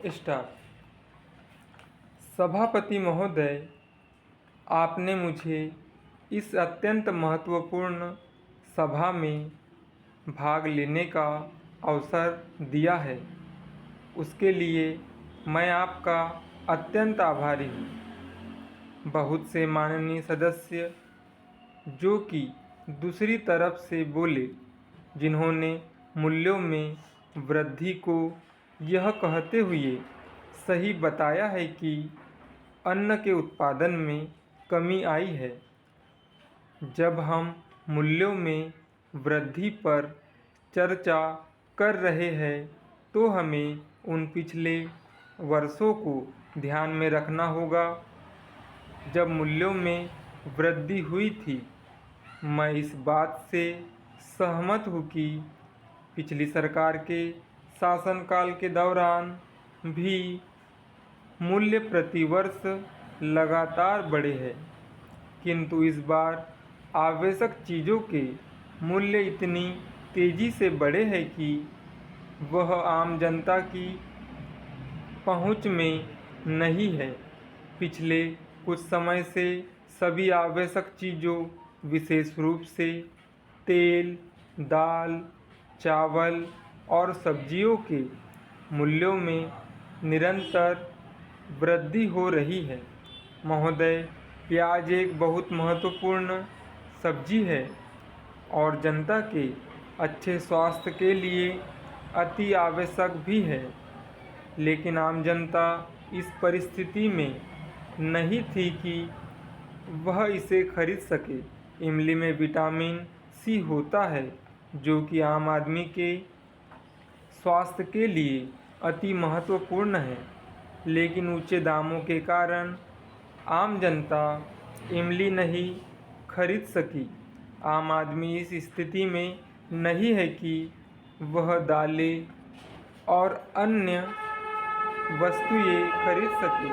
Start. सभापति महोदय, आपने मुझे इस अत्यंत महत्वपूर्ण सभा में भाग लेने का अवसर दिया है, उसके लिए मैं आपका अत्यंत आभारी हूँ। बहुत से माननीय सदस्य जो कि दूसरी तरफ से बोले, जिन्होंने मूल्यों में वृद्धि को यह कहते हुए सही बताया है कि अन्न के उत्पादन में कमी आई है। जब हम मूल्यों में वृद्धि पर चर्चा कर रहे हैं तो हमें उन पिछले वर्षों को ध्यान में रखना होगा जब मूल्यों में वृद्धि हुई थी। मैं इस बात से सहमत हूँ कि पिछली सरकार के शासनकाल के दौरान भी मूल्य प्रतिवर्ष लगातार बढ़े हैं, किंतु इस बार आवश्यक चीज़ों के मूल्य इतनी तेज़ी से बढ़े हैं कि वह आम जनता की पहुंच में नहीं है। पिछले कुछ समय से सभी आवश्यक चीज़ों, विशेष रूप से तेल, दाल, चावल और सब्जियों के मूल्यों में निरंतर वृद्धि हो रही है। महोदय, प्याज एक बहुत महत्वपूर्ण सब्जी है और जनता के अच्छे स्वास्थ्य के लिए अति आवश्यक भी है, लेकिन आम जनता इस परिस्थिति में नहीं थी कि वह इसे खरीद सके। इमली में विटामिन सी होता है जो कि आम आदमी के स्वास्थ्य के लिए अति महत्वपूर्ण है, लेकिन ऊंचे दामों के कारण आम जनता इमली नहीं खरीद सकी। आम आदमी इस स्थिति में नहीं है कि वह दालें और अन्य वस्तुएं खरीद सके।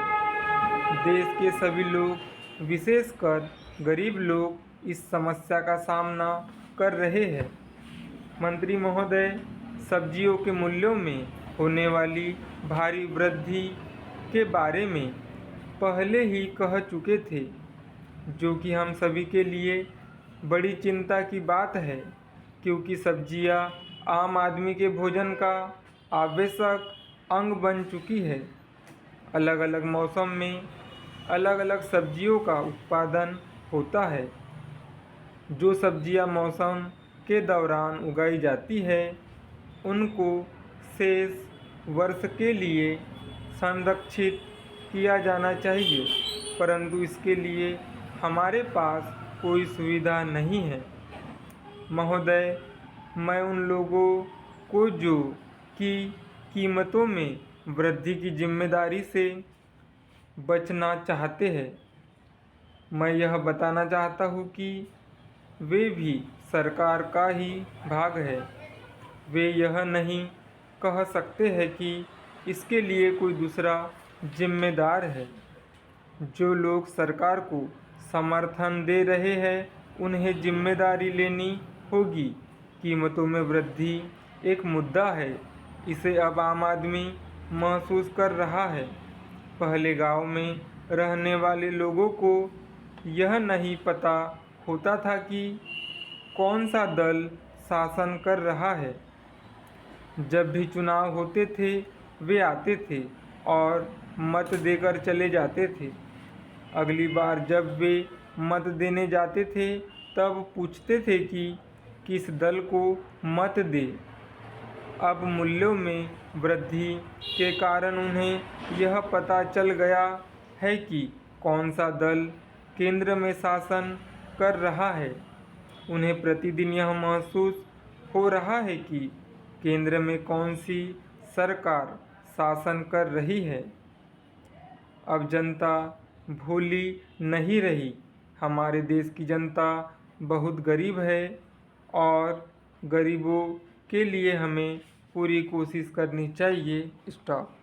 देश के सभी लोग, विशेषकर गरीब लोग, इस समस्या का सामना कर रहे हैं। मंत्री महोदय, सब्जियों के मूल्यों में होने वाली भारी वृद्धि के बारे में पहले ही कह चुके थे, जो कि हम सभी के लिए बड़ी चिंता की बात है, क्योंकि सब्जियां आम आदमी के भोजन का आवश्यक अंग बन चुकी है। अलग अलग मौसम में अलग अलग सब्जियों का उत्पादन होता है। जो सब्जियां मौसम के दौरान उगाई जाती है उनको शेष वर्ष के लिए संरक्षित किया जाना चाहिए, परंतु इसके लिए हमारे पास कोई सुविधा नहीं है। महोदय, मैं उन लोगों को जो कि कीमतों में वृद्धि की जिम्मेदारी से बचना चाहते हैं, मैं यह बताना चाहता हूँ कि वे भी सरकार का ही भाग है। वे यह नहीं कह सकते हैं कि इसके लिए कोई दूसरा जिम्मेदार है। जो लोग सरकार को समर्थन दे रहे हैं उन्हें जिम्मेदारी लेनी होगी। कीमतों में वृद्धि एक मुद्दा है, इसे अब आम आदमी महसूस कर रहा है। पहले गांव में रहने वाले लोगों को यह नहीं पता होता था कि कौन सा दल शासन कर रहा है। जब भी चुनाव होते थे वे आते थे और मत देकर चले जाते थे। अगली बार जब वे मत देने जाते थे तब पूछते थे कि किस दल को मत दे। अब मूल्यों में वृद्धि के कारण उन्हें यह पता चल गया है कि कौन सा दल केंद्र में शासन कर रहा है। उन्हें प्रतिदिन यह महसूस हो रहा है कि केंद्र में कौन सी सरकार शासन कर रही है। अब जनता भोली नहीं रही। हमारे देश की जनता बहुत गरीब है और गरीबों के लिए हमें पूरी कोशिश करनी चाहिए। स्टॉप।